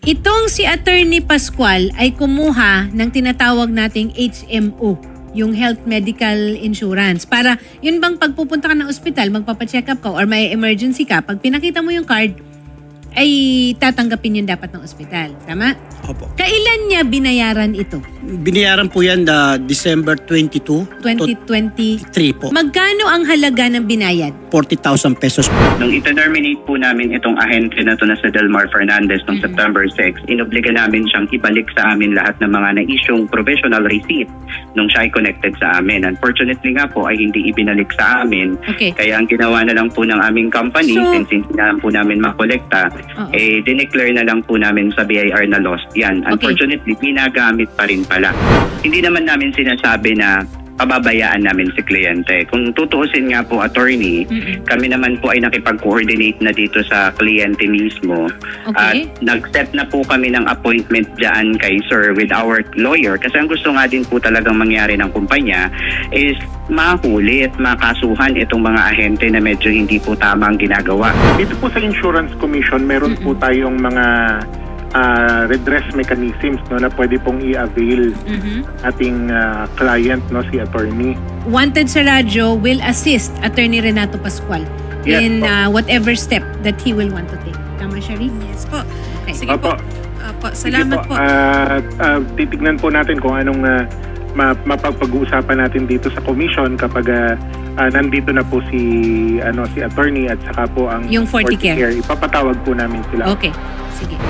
Itong si Attorney Pascual ay kumuha ng tinatawag nating HMO, yung Health Medical Insurance. Para yun bang pagpupunta ka ng ospital, magpapacheck up ka or may emergency ka, pag pinakita mo yung card, ay tatanggapin yun dapat ng ospital. Tama? Opo. Kailan niya binayaran ito? Binayaran po yan December 22, 2023 po. Magkano ang halaga ng binayad? 40,000 pesos. Nung ita-terminate po namin itong ahente na to na sa Delmar Fernandez noong September 6, inobliga namin siyang ibalik sa amin lahat ng mga na-issuing provisional receipt nung siya ay connected sa amin. Unfortunately nga po ay hindi ibinalik sa amin. Okay. Kaya ang ginawa na lang po ng aming company, since hindi na lang po namin makolekta, dineclare na lang po namin sa BIR na lost yan. Unfortunately, ginagamit pa rin pala. Hindi naman namin sinasabi na pababayaan namin si kliyente. Kung tutuusin nga po, attorney, kami naman po ay nakipag-coordinate na dito sa kliyente mismo. At nag-step na po kami ng appointment dyan kay sir with our lawyer. Kasi ang gusto nga din po talagang mangyari ng kumpanya is mahuli at makasuhan itong mga ahente na medyo hindi po tama ang ginagawa. Dito po sa Insurance Commission, meron po tayong mga redress mechanisms na pwede pong i-avail ating client, si attorney. Wanted sa radyo will assist Attorney Renato Pascual in whatever step that he will want to take. Tama, Shari? Yes po. Okay. Sige po. Salamat po. Titignan po natin kung anong mapapag-uusapan natin dito sa commission kapag nandito na po si attorney at saka po ang yung 40 care. Ipapatawag po namin sila. Okay. Sige.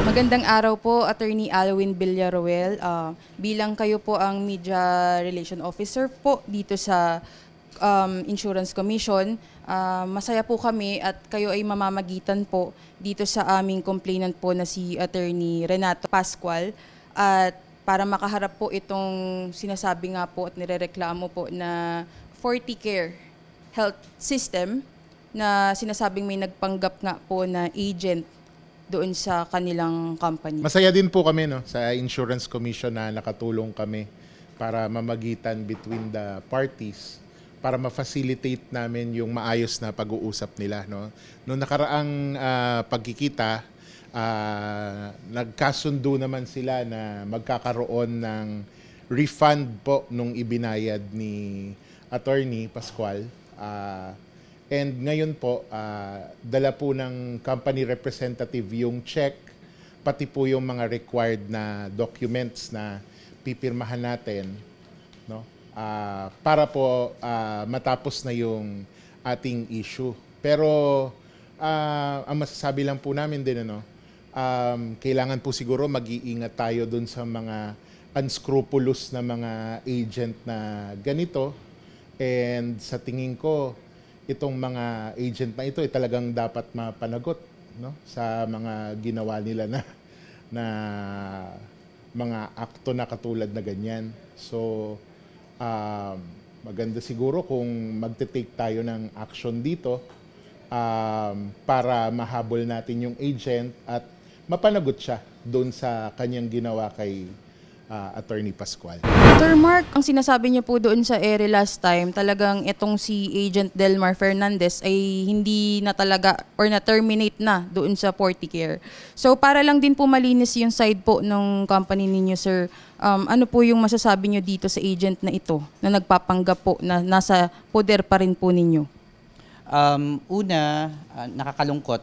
Magandang araw po, Attorney Alwin Villaruel. Bilang kayo po ang Media Relation Officer po dito sa Insurance Commission, masaya po kami at kayo ay mamamagitan po dito sa aming complainant po na si Attorney Renato Pascual. At para makaharap po itong sinasabi nga po at nirereklamo po na 40 Care Health System na sinasabing may nagpanggap nga po na agent doon sa kanilang company. Masaya din po kami sa Insurance Commission na nakatulong kami para mamagitan between the parties para ma-facilitate namin yung maayos na pag-uusap nila. Noong nakaraang pagkikita, nagkasundo naman sila na magkakaroon ng refund po nung ibinayad ni Attorney Pascual. And ngayon po, dala po ng company representative yung check, pati po yung mga required na documents na pipirmahan natin, para po matapos na yung ating issue. Pero ang masasabi lang po namin din, kailangan po siguro mag-iingat tayo dun sa mga unscrupulous na mga agent na ganito. And sa tingin ko, itong mga agent na ito ay talagang dapat mapanagot sa mga ginawa nila na mga akto na katulad na ganyan. So, maganda siguro kung magte-take tayo ng action dito para mahabol natin yung agent at mapanagot siya doon sa kanyang ginawa kay Attorney Pascual. Sir Mark, ang sinasabi niyo po doon sa ere last time, talagang itong si Agent Delmar Fernandez ay hindi na talaga or na-terminate na doon sa 40 Care. So para lang din po malinis yung side po ng company ninyo, sir, ano po yung masasabi niyo dito sa agent na ito na nagpapanggap po na nasa poder pa rin po ninyo? Nakakalungkot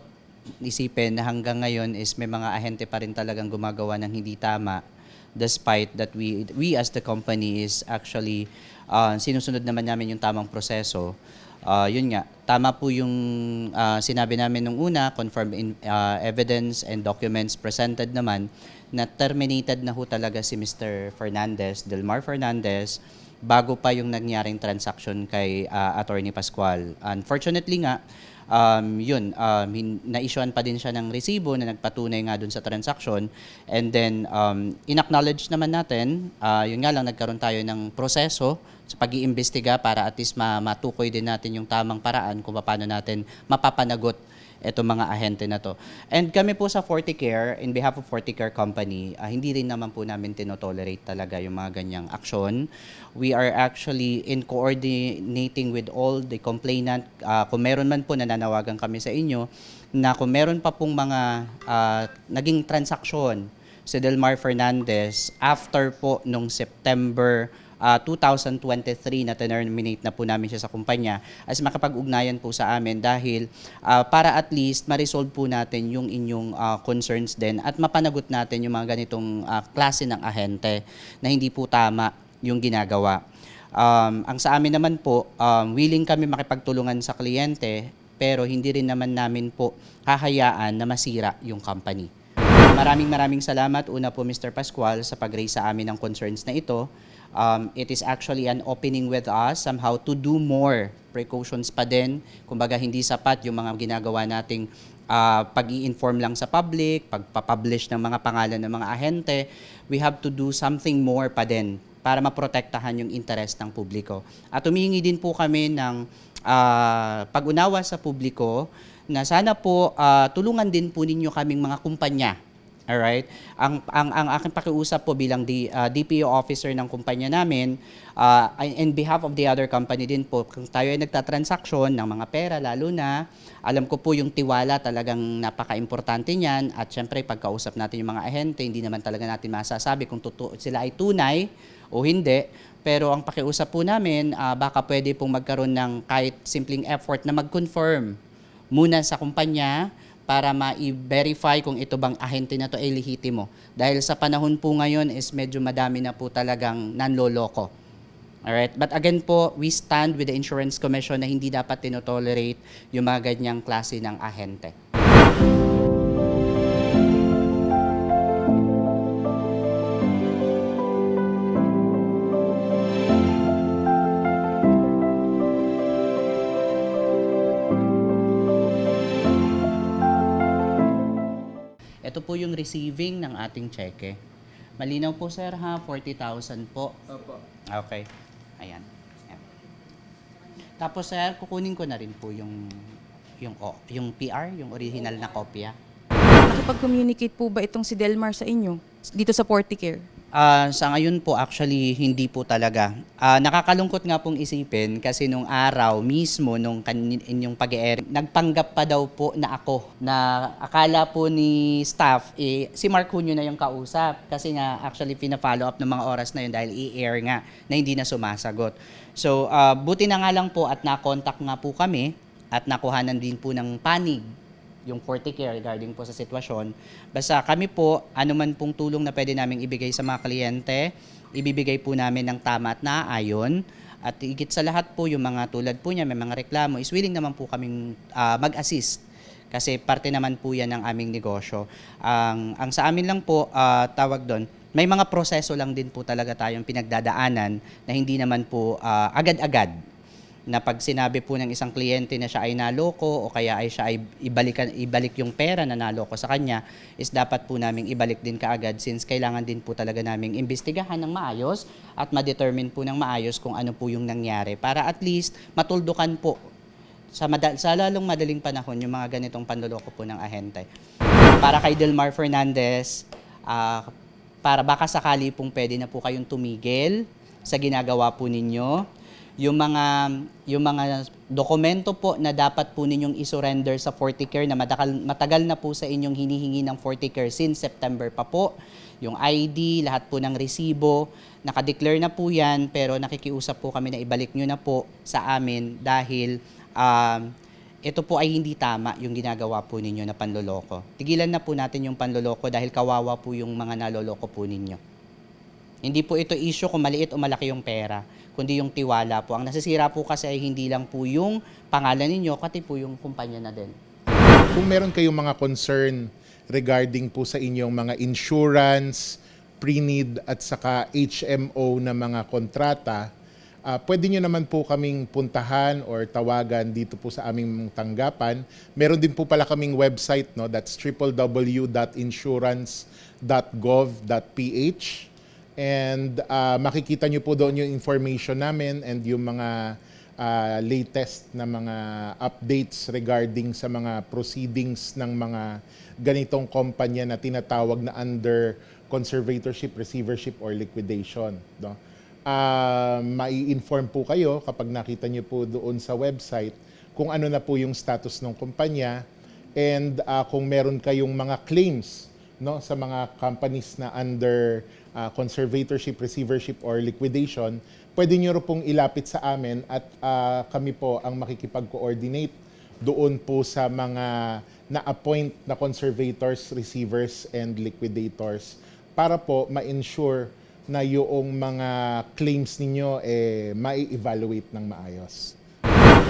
isipin na hanggang ngayon is may mga ahente pa rin talagang gumagawa ng hindi tama. Despite that we as the company is actually sinusunod naman namin yung tamang proseso. Yun nga, tama po yung sinabi namin nung una, confirmed evidence and documents presented naman na terminated na ho talaga si Mr. Fernandez, Delmar Fernandez, bago pa yung nangyaring transaction kay Attorney Pascual. Unfortunately nga, na-issuean pa din siya ng resibo na nagpatunay nga dun sa transaction, and then in-acknowledge naman natin, yun nga lang, nagkaroon tayo ng proseso sa pag-iimbestiga para at least matukoy din natin yung tamang paraan kung paano natin mapapanagot itong mga ahente na to. And kami po sa Forticare, in behalf of Forticare Company, hindi rin naman po namin tinotolerate talaga yung mga ganyang aksyon. We are actually in coordinating with all the complainant. Kung meron man po, nananawagan kami sa inyo na kung meron pa pong mga naging transaksyon si Delmar Fernandez after po nung September 2023 na terminate na po namin siya sa kumpanya, as makapag-ugnayan po sa amin dahil para at least ma-resolve po natin yung inyong concerns din at mapanagot natin yung mga ganitong klase ng ahente na hindi po tama yung ginagawa. Ang sa amin naman po, willing kami makipagtulungan sa kliyente, pero hindi rin naman namin po hahayaan na masira yung company. Maraming salamat una po Mr. Pascual sa pag-raise sa amin ng concerns na ito. It is actually an opening with us somehow to do more precautions pa din. Kumbaga hindi sapat yung mga ginagawa nating pag-i-inform lang sa public, pagpapublish ng mga pangalan ng mga ahente. We have to do something more pa din para maprotektahan yung interest ng publiko. At humihingi din po kami ng pag-unawa sa publiko na sana po tulungan din po ninyo kaming mga kumpanya. Alright? Ang aking pakiusap po bilang DPO officer ng kumpanya namin, in behalf of the other company din po, kung tayo ay nagtatransaksyon ng mga pera, lalo na, alam ko po yung tiwala talagang napaka-importante niyan, at syempre pagkausap natin yung mga ahente, hindi naman talaga natin masasabi kung sila ay tunay o hindi. Pero ang pakiusap po namin, baka pwede pong magkaroon ng kahit simpleng effort na mag-confirm muna sa kumpanya, para ma-verify kung ito bang ahente na to ay lehitimo. Dahil sa panahon po ngayon is medyo madami na po talagang nanloloko. Alright? But again po, we stand with the Insurance Commission na hindi dapat tinotolerate yung mga ganyang klase ng ahente. Ito po yung receiving ng ating cheque. Malinaw po sir ha, 40,000 po. Opo. Okay. Ayan. Tapos sir, kukunin ko na rin po yung PR, yung original na kopya. Nakipag-communicate po ba itong si Delmar sa inyo dito sa Forticare? Sa ngayon po, actually, hindi po talaga. Nakakalungkot nga pong isipin kasi nung araw mismo, nung inyong pag-e-airing, nagpanggap pa daw po na ako, na akala po ni staff, si Mark Junio na yung kausap. Kasi nga, actually, pina-follow up ng mga oras na yun dahil i-air nga na hindi na sumasagot. So, buti na nga lang po at na-contact nga po kami at nakuhanan din po ng panig yung Forticare regarding po sa sitwasyon. Basta kami po, anuman pong tulong na pwede namin ibigay sa mga kliyente, ibibigay po namin ng tama at naaayon. At higit sa lahat po, yung mga tulad po niya, may mga reklamo, is willing naman po kaming mag-assist. Kasi parte naman po yan ng aming negosyo. Ang sa amin lang po, tawag doon, may mga proseso lang din po talaga tayong pinagdadaanan na hindi naman po agad-agad. Na pag sinabi po ng isang kliyente na siya ay naloko o kaya ay siya ay ibalik yung pera na naloko sa kanya, is dapat po naming ibalik din kaagad since kailangan din po talaga naming imbestigahan ng maayos at ma-determine po ng maayos kung ano po yung nangyari para at least matuldukan po sa lalong madaling panahon yung mga ganitong panloloko po ng ahente. Para kay Delmar Fernandez, para baka sakali pong pwede na po kayong tumigil sa ginagawa po ninyo. Yung mga dokumento po na dapat po ninyong isurrender sa Forticare na matagal na po sa inyong hinihingi ng Forticare since September pa po. Yung ID, lahat po ng resibo, nakadeclare na po yan, pero nakikiusap po kami na ibalik nyo na po sa amin dahil ito po ay hindi tama yung ginagawa po ninyo na panloloko. Tigilan na po natin yung panloloko dahil kawawa po yung mga naloloko po ninyo. Hindi po ito issue kung maliit o malaki yung pera, kundi yung tiwala po. Ang nasisira po kasi ay hindi lang po yung pangalan ninyo, pati po yung kumpanya na din. Kung meron kayong mga concern regarding po sa inyong mga insurance, pre-need at saka HMO na mga kontrata, pwede nyo naman po kaming puntahan or tawagan dito po sa aming tanggapan. Meron din po pala kaming website, no? That's www.insurance.gov.ph. And makikita nyo po doon yung information namin and yung mga latest na mga updates regarding sa mga proceedings ng mga ganitong kumpanya na tinatawag na under conservatorship, receivership, or liquidation, no? Mai-inform po kayo kapag nakita nyo po doon sa website kung ano na po yung status ng kumpanya and kung meron kayong mga claims, no, sa mga companies na under conservatorship, receivership, or liquidation, pwede nyo pong ilapit sa amin at kami po ang makikipag-coordinate doon po sa mga na-appoint na conservators, receivers, and liquidators para po ma-ensure na yung mga claims ninyo mai-evaluate ng maayos.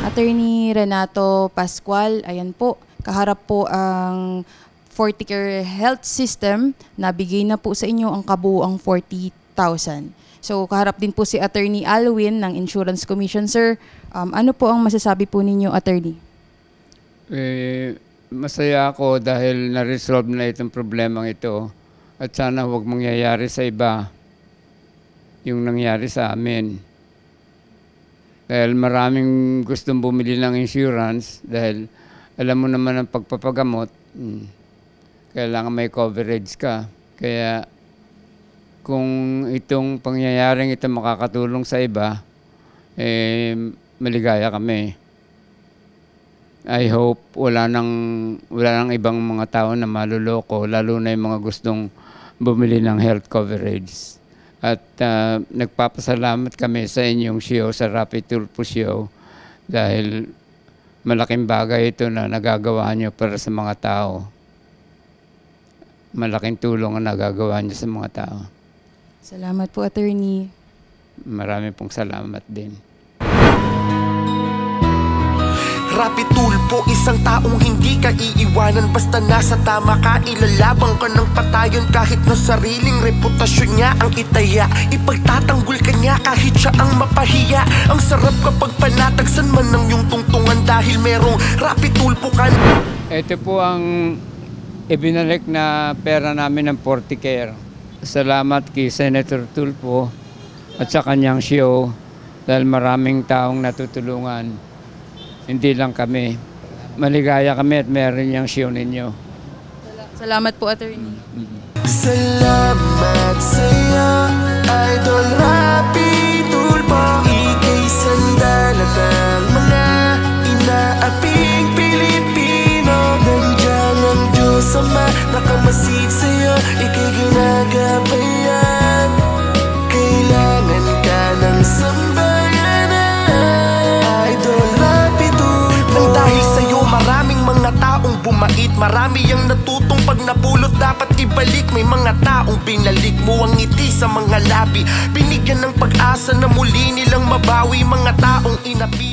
Attorney Renato Pascual, ayan po, kaharap po ang Forticare Health System, nabigay na po sa inyo ang kabuuang 40,000. So kaharap din po si Attorney Alwin ng Insurance Commission. Sir, ano po ang masasabi po ninyo, Attorney? Masaya ako dahil na-resolve na itong problemang ito at sana huwag mangyayari sa iba yung nangyari sa amin. Dahil maraming gustong bumili ng insurance dahil alam mo naman ang pagpapagamot, kailangan may coverage ka. Kaya kung itong pangyayaring ito makakatulong sa iba, maligaya kami. I hope wala nang ibang mga tao na maluloko, lalo na yung mga gustong bumili ng health coverage. At nagpapasalamat kami sa inyong show, sa Rapid Tulfo Show, dahil malaking bagay ito na nagagawa nyo para sa mga tao. Malaking tulong ang nagagawa nyo sa mga tao. Salamat po, Attorney. Marami pong salamat din. Rapid Tulfo, isang taong hindi ka iiwanan. Basta nasa tama ka, ilalabang ka ng patayon. Kahit na sariling reputasyon niya ang itaya, ipagtatanggol ka niya kahit siya ang mapahiya. Ang sarap kapag panatagsan man ng iyong tungtungan dahil merong Rapid Tulfo ka. Ito po ang ibinalik na pera namin ng Forticare. Salamat kay Senator Tulfo at sa kanyang show dahil maraming taong natutulungan. Hindi lang kami. Maligaya kami at meron niyang show ninyo. Salamat po, Attorney. Salamat sa'yo, Idol Rapid Tulfo. Ika'y sandala ng mga inaaping Pilipino. Nandiyan ang Diyos Ama, nakamasid sa'yo, ika'y ginagabayan. Kailangan ka ng sambayanan, Idol Rapid Tulfo. Dahil sa'yo maraming mga taong bumait, marami ang natutong pag napulot dapat ibalik. May mga taong binalik mo ang ngiti sa mga labi, binigyan ng pag-asa na muli nilang mabawi. Mga taong inapi